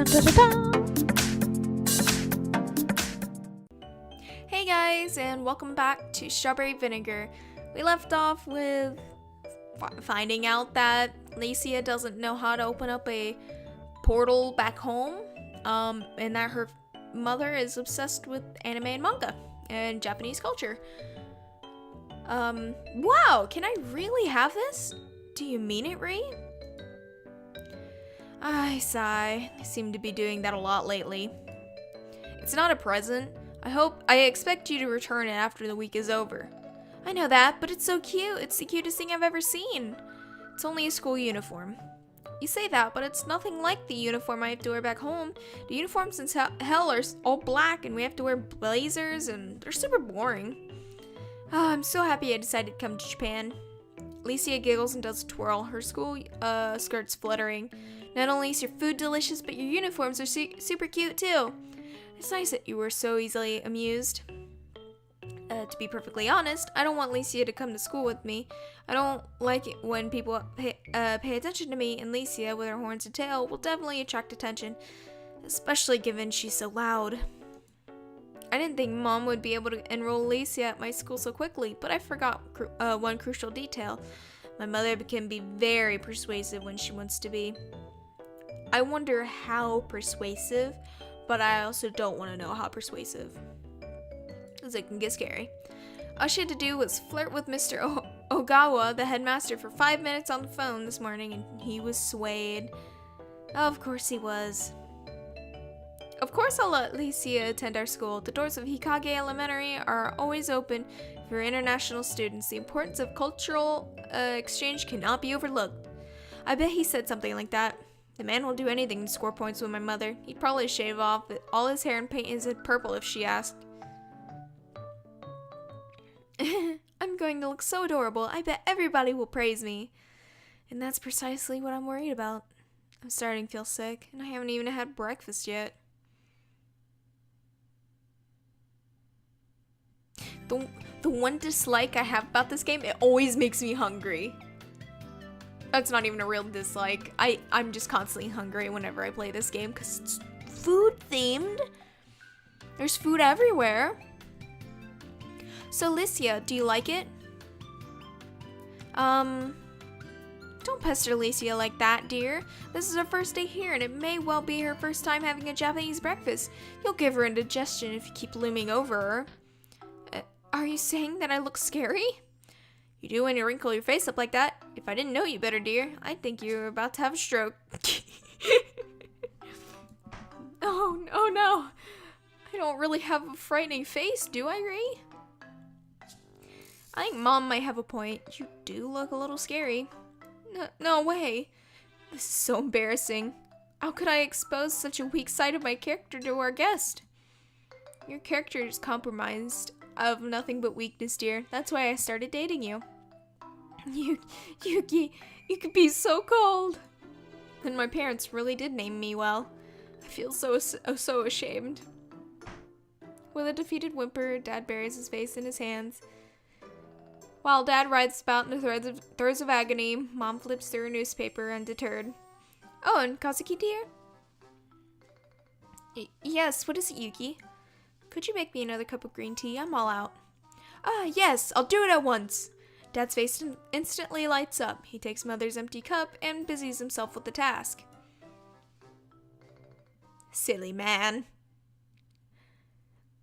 Dun, dun, dun, dun. Hey guys, and welcome back to Strawberry Vinegar. We left off with finding out that Licia doesn't know how to open up a portal back home, and that her mother is obsessed with anime and manga and Japanese culture. Wow, can I really have this? Do you mean it, Ree? I sigh. I seem to be doing that a lot lately. It's not a present. I expect you to return it after the week is over. I know that, but it's so cute. It's the cutest thing I've ever seen. It's only a school uniform. You say that, but it's nothing like the uniform I have to wear back home. The uniforms in hell are all black, and we have to wear blazers, and they're super boring. Oh, I'm so happy I decided to come to Japan. Licia giggles and does a twirl, her school skirts fluttering. Not only is your food delicious, but your uniforms are super cute too. It's nice that you were so easily amused. To be perfectly honest, I don't want Licia to come to school with me. I don't like it when people pay attention to me, and Licia, with her horns and tail, will definitely attract attention, especially given she's so loud. I didn't think Mom would be able to enroll Licia at my school so quickly, but I forgot one crucial detail. My mother can be very persuasive when she wants to be. I wonder how persuasive, but I also don't want to know how persuasive, because it can get scary. All she had to do was flirt with Mr. Ogawa, the headmaster, for 5 minutes on the phone this morning, and he was swayed. Of course he was. Of course I'll let Licia attend our school. The doors of Hikage Elementary are always open for international students. The importance of cultural exchange cannot be overlooked. I bet he said something like that. The man will do anything to score points with my mother. He'd probably shave off all his hair and paint his head purple if she asked. I'm going to look so adorable. I bet everybody will praise me. And that's precisely what I'm worried about. I'm starting to feel sick, and I haven't even had breakfast yet. The one dislike I have about this game, it always makes me hungry. That's not even a real dislike. I'm just constantly hungry whenever I play this game because it's food themed. There's food everywhere. So Licia, do you like it? Don't pester Licia like that, dear. This is her first day here, and it may well be her first time having a Japanese breakfast. You'll give her indigestion if you keep looming over her. Are you saying that I look scary? You do when you wrinkle your face up like that. If I didn't know you better, dear, I'd think you were about to have a stroke. Oh no. I don't really have a frightening face, do I, Ree? I think Mom might have a point. You do look a little scary. No way. This is so embarrassing. How could I expose such a weak side of my character to our guest? Your character is compromised of nothing but weakness, dear. That's why I started dating you. Yuki, you could be so cold. And my parents really did name me well. I feel so ashamed. With a defeated whimper, Dad buries his face in his hands. While Dad writes about in the throes of agony, Mom flips through a newspaper undeterred. Oh, and Kazuki, dear? Yes, what is it, Yuki? Could you make me another cup of green tea? I'm all out. Yes, I'll do it at once. Dad's face instantly lights up. He takes Mother's empty cup and busies himself with the task. Silly man.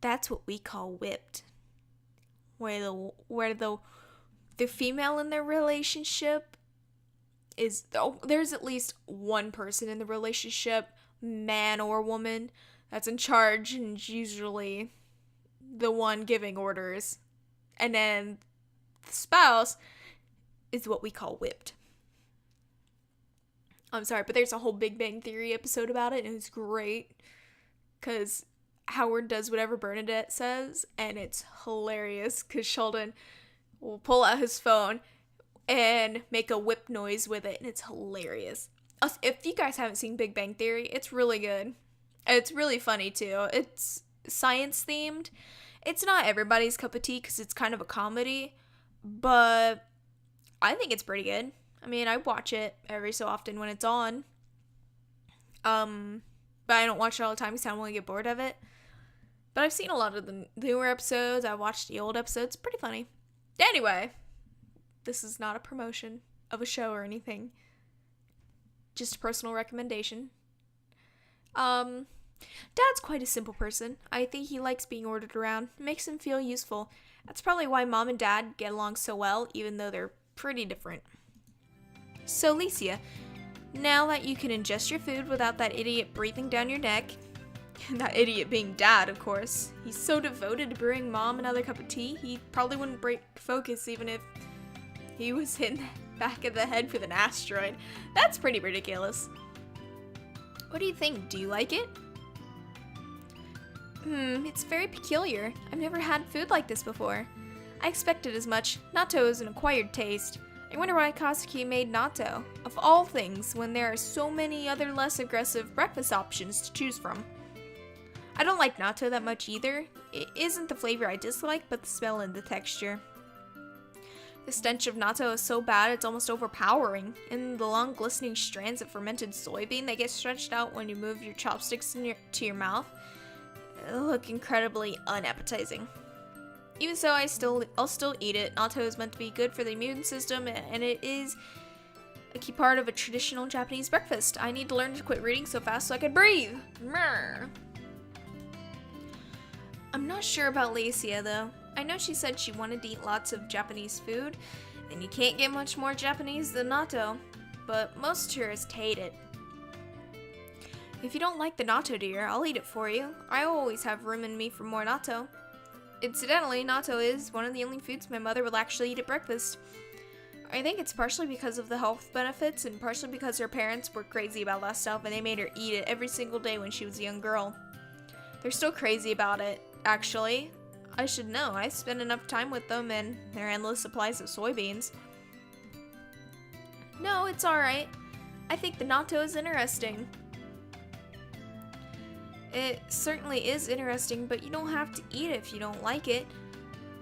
That's what we call whipped. Where the female in their relationship is, there's at least one person in the relationship, man or woman, that's in charge, and it's usually the one giving orders. And then the spouse is what we call whipped. I'm sorry, but there's a whole Big Bang Theory episode about it, and it's great. Because Howard does whatever Bernadette says, and it's hilarious, because Sheldon will pull out his phone and make a whip noise with it, and it's hilarious. If you guys haven't seen Big Bang Theory, it's really good. It's really funny, too. It's science themed. It's not everybody's cup of tea, because it's kind of a comedy, but I think it's pretty good. I mean, I watch it every so often when it's on. But but I don't watch it all the time because I don't want to get bored of it. But I've seen a lot of the newer episodes. I watched the old episodes. Pretty funny. Anyway, this is not a promotion of a show or anything. Just a personal recommendation. Dad's quite a simple person. I think he likes being ordered around. It makes him feel useful. That's probably why Mom and Dad get along so well, even though they're pretty different. So, Licia, now that you can ingest your food without that idiot breathing down your neck, that idiot being Dad, of course. He's so devoted to brewing Mom another cup of tea, he probably wouldn't break focus even if he was hit in the back of the head with an asteroid. That's pretty ridiculous. What do you think? Do you like it? It's very peculiar. I've never had food like this before. I expected as much. Natto is an acquired taste. I wonder why Kazuki made natto, of all things, when there are so many other less aggressive breakfast options to choose from. I don't like natto that much either. It isn't the flavor I dislike, but the smell and the texture. The stench of natto is so bad it's almost overpowering, and the long glistening strands of fermented soybean that get stretched out when you move your chopsticks to your mouth look incredibly unappetizing. Even so, I'll still eat it. Natto is meant to be good for the immune system, and it is a key part of a traditional Japanese breakfast. I need to learn to quit reading so fast so I can breathe. Mrr. I'm not sure about Licia though. I know she said she wanted to eat lots of Japanese food, and you can't get much more Japanese than natto, but most tourists hate it. If you don't like the natto, dear, I'll eat it for you. I always have room in me for more natto. Incidentally, natto is one of the only foods my mother will actually eat at breakfast. I think it's partially because of the health benefits and partially because her parents were crazy about that stuff and they made her eat it every single day when she was a young girl. They're still crazy about it, actually. I should know. I spend enough time with them and their endless supplies of soybeans. No, it's alright. I think the natto is interesting. It certainly is interesting, but you don't have to eat it if you don't like it.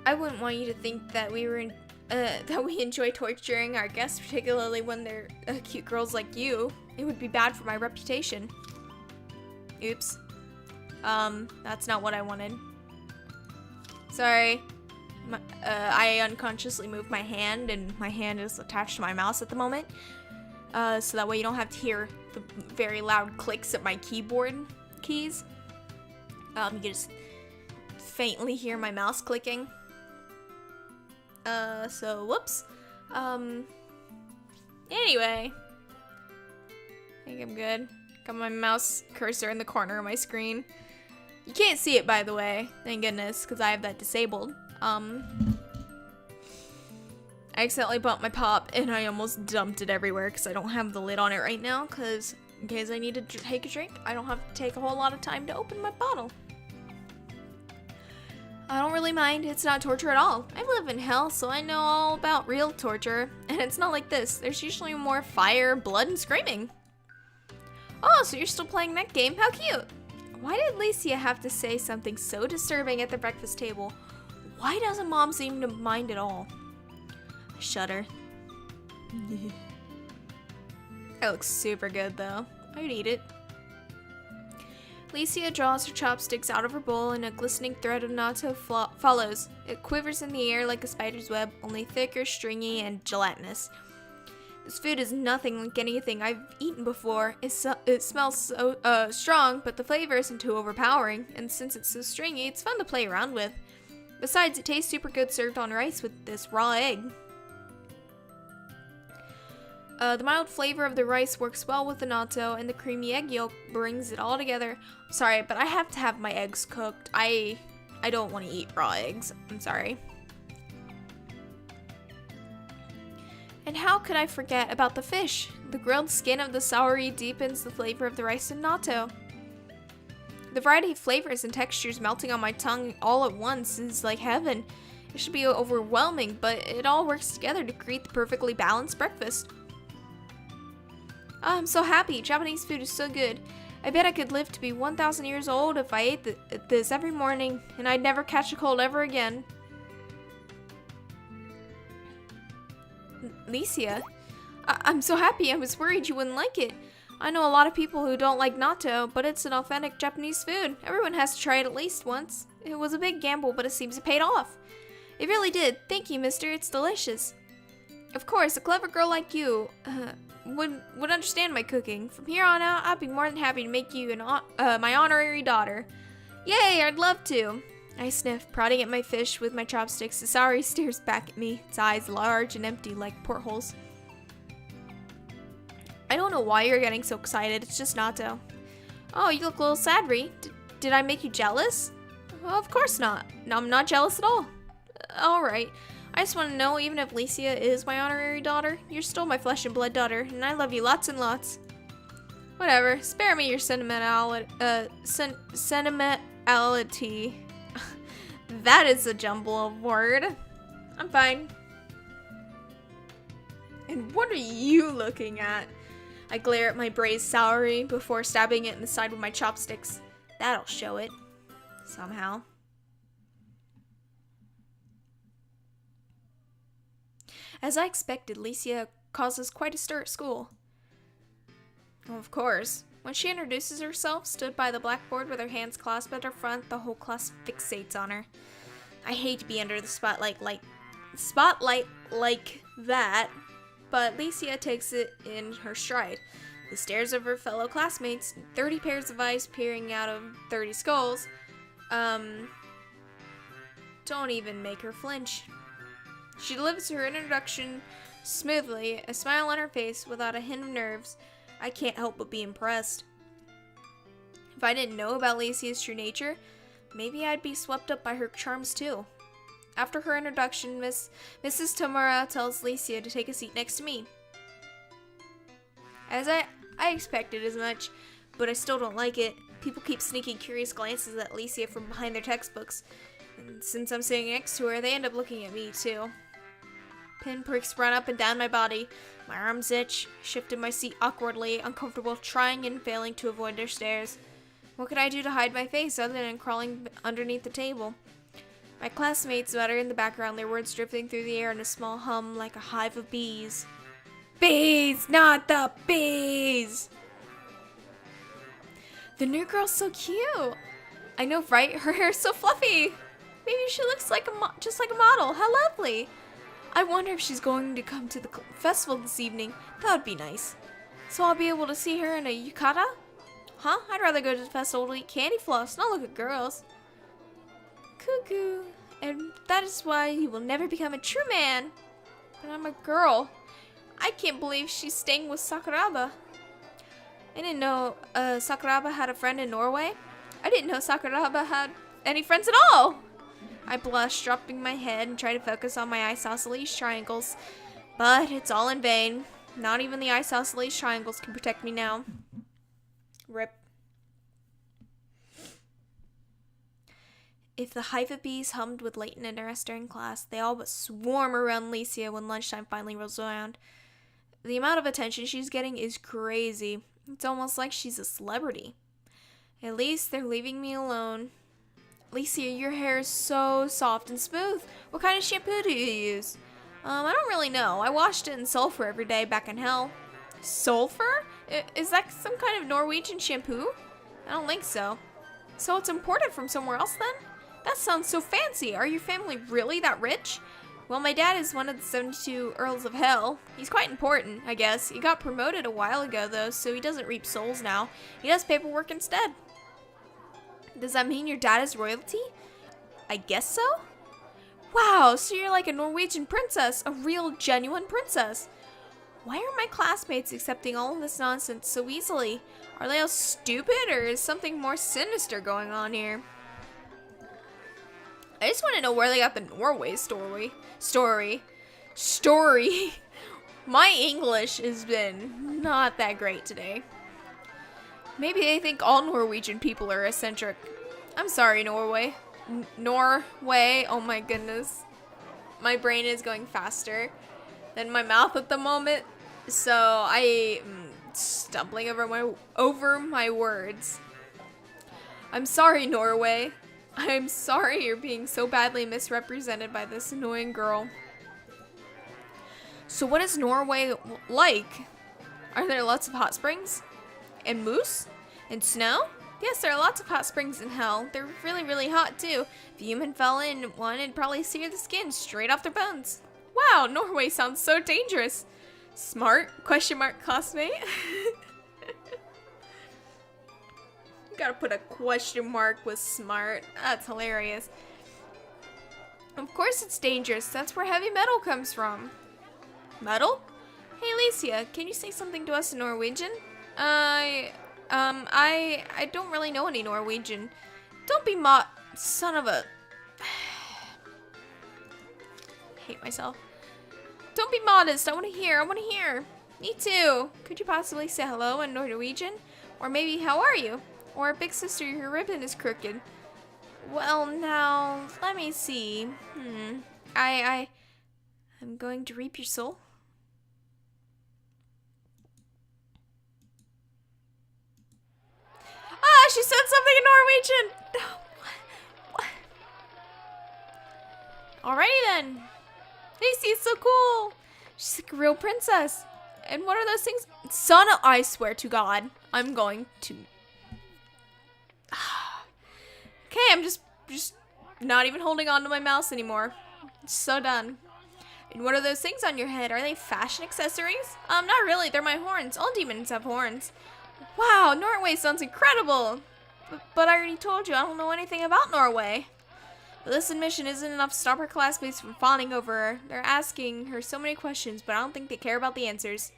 I wouldn't want you to think that we enjoy torturing our guests, particularly when they're cute girls like you. It would be bad for my reputation. Oops. That's not what I wanted. Sorry. I unconsciously moved my hand, and my hand is attached to my mouse at the moment. So that way you don't have to hear the very loud clicks of my keyboard keys. You can just faintly hear my mouse clicking. So whoops. Anyway. I think I'm good. Got my mouse cursor in the corner of my screen. You can't see it, by the way. Thank goodness, because I have that disabled. I accidentally bumped my pop, and I almost dumped it everywhere, because I don't have the lid on it right now, because in case I need to take a drink, I don't have to take a whole lot of time to open my bottle. I don't really mind. It's not torture at all. I live in hell, so I know all about real torture, and it's not like this. There's usually more fire, blood, and screaming. Oh, so you're still playing that game? How cute! Why did Licia have to say something so disturbing at the breakfast table? Why doesn't Mom seem to mind at all? I shudder. That looks super good, though. I'd eat it. Licia draws her chopsticks out of her bowl and a glistening thread of natto follows. It quivers in the air like a spider's web, only thicker, stringy, and gelatinous. This food is nothing like anything I've eaten before. It smells so strong, but the flavor isn't too overpowering, and since it's so stringy, it's fun to play around with. Besides, it tastes super good served on rice with this raw egg. The mild flavor of the rice works well with the natto, and the creamy egg yolk brings it all together. Sorry, but I have to have my eggs cooked. I don't want to eat raw eggs. I'm sorry. And how could I forget about the fish? The grilled skin of the saori deepens the flavor of the rice and natto. The variety of flavors and textures melting on my tongue all at once is like heaven. It should be overwhelming, but it all works together to create the perfectly balanced breakfast. Oh, I'm so happy. Japanese food is so good. I bet I could live to be 1,000 years old if I ate this every morning, and I'd never catch a cold ever again. Licia, I'm so happy. I was worried you wouldn't like it. I know a lot of people who don't like natto, but it's an authentic Japanese food. Everyone has to try it at least once. It was a big gamble, but it seems it paid off. It really did. Thank you, mister. It's delicious. Of course, a clever girl like you would understand my cooking. From here on out, I'd be more than happy to make you my honorary daughter. Yay, I'd love to. I sniff, prodding at my fish with my chopsticks. Asari stares back at me, its eyes large and empty like portholes. I don't know why you're getting so excited. It's just natto. Oh, you look a little sad, Ree. Did I make you jealous? Well, of course not. No, I'm not jealous at all. Alright. I just want to know, even if Licia is my honorary daughter, you're still my flesh and blood daughter, and I love you lots and lots. Whatever. Spare me your sentimentality. That is a jumble of word. I'm fine. And what are you looking at? I glare at my braised celery before stabbing it in the side with my chopsticks. That'll show it. Somehow. As I expected, Licia causes quite a stir at school. Well, of course. When she introduces herself, stood by the blackboard with her hands clasped at her front, the whole class fixates on her. I hate to be under the spotlight like that, but Licia takes it in her stride. The stares of her fellow classmates, 30 pairs of eyes peering out of 30 skulls, don't even make her flinch. She delivers her introduction smoothly, a smile on her face without a hint of nerves. I can't help but be impressed. If I didn't know about Licia's true nature, maybe I'd be swept up by her charms too. After her introduction, Mrs. Tamura tells Licia to take a seat next to me. As I expected as much, but I still don't like it. People keep sneaking curious glances at Licia from behind their textbooks. And since I'm sitting next to her, they end up looking at me too. Pinpricks run up and down my body. My arms itch. I shift in my seat awkwardly, uncomfortable, trying and failing to avoid their stares. What could I do to hide my face other than crawling underneath the table? My classmates mutter in the background, their words drifting through the air in a small hum like a hive of bees. Bees, not the bees! The new girl's so cute. I know, right? Her hair's so fluffy. Maybe she looks like just like a model. How lovely. I wonder if she's going to come to the festival this evening. That would be nice. So I'll be able to see her in a yukata? Huh? I'd rather go to the festival to eat candy floss, not look at girls. Cuckoo. And that is why you will never become a true man. But I'm a girl. I can't believe she's staying with Sakuraba. I didn't know Sakuraba had a friend in Norway. I didn't know Sakuraba had any friends at all. I blush, dropping my head and try to focus on my isosceles triangles. But it's all in vain. Not even the isosceles triangles can protect me now. Rip. If the hive of bees hummed with latent interest during class, they all but swarm around Licia when lunchtime finally rolls around. The amount of attention she's getting is crazy. It's almost like she's a celebrity. At least they're leaving me alone. Licia, your hair is so soft and smooth. What kind of shampoo do you use? I don't really know. I washed it in sulfur every day back in hell. Sulfur? Is that some kind of Norwegian shampoo? I don't think so. So it's imported from somewhere else then? That sounds so fancy. Are your family really that rich? Well, my dad is one of the 72 Earls of Hell. He's quite important, I guess. He got promoted a while ago, though, so he doesn't reap souls now. He does paperwork instead. Does that mean your dad is royalty? I guess so. Wow, so you're like a Norwegian princess, a real, genuine princess. Why are my classmates accepting all of this nonsense so easily? Are they all stupid, or is something more sinister going on here? I just want to know where they got the Norway story. My English has been not that great today. Maybe they think all Norwegian people are eccentric. I'm sorry, Norway. Norway, oh my goodness. My brain is going faster than my mouth at the moment, so I am stumbling over my words. I'm sorry, Norway. I'm sorry you're being so badly misrepresented by this annoying girl. So what is Norway like? Are there lots of hot springs? And moose? And snow? Yes, there are lots of hot springs in hell. They're really, really hot too. If a human fell in one, it'd probably sear the skin straight off their bones. Wow, Norway sounds so dangerous. Smart? Question mark classmate? Gotta put a question mark with smart. That's hilarious. Of course it's dangerous. That's where heavy metal comes from. Metal? Hey Alicia, can you say something to us in Norwegian? I don't really know any Norwegian. Don't be son of a... hate myself. Don't be modest. I want to hear. Me too. Could you possibly say hello in Norwegian? Or maybe, how are you? Or, big sister, your ribbon is crooked. Well, now, let me see. I'm going to reap your soul. Ah, she said something in Norwegian. What? Alrighty then. Lacey, it's so cool. She's like a real princess. And what are those things? Son, I swear to God, I'm going to. Okay, I'm just not even holding on to my mouse anymore. It's so done. And what are those things on your head? Are they fashion accessories? Not really. They're my horns. All demons have horns. Wow, Norway sounds incredible. But I already told you, I don't know anything about Norway. But this admission isn't enough to stop her classmates from fawning over her. They're asking her so many questions, but I don't think they care about the answers.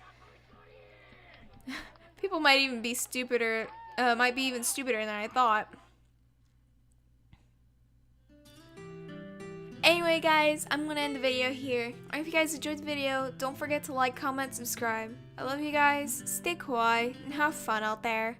People might even be stupider, might be even stupider than I thought. Anyway guys, I'm gonna end the video here. If you guys enjoyed the video, don't forget to like, comment, subscribe. I love you guys, stay kawaii, and have fun out there.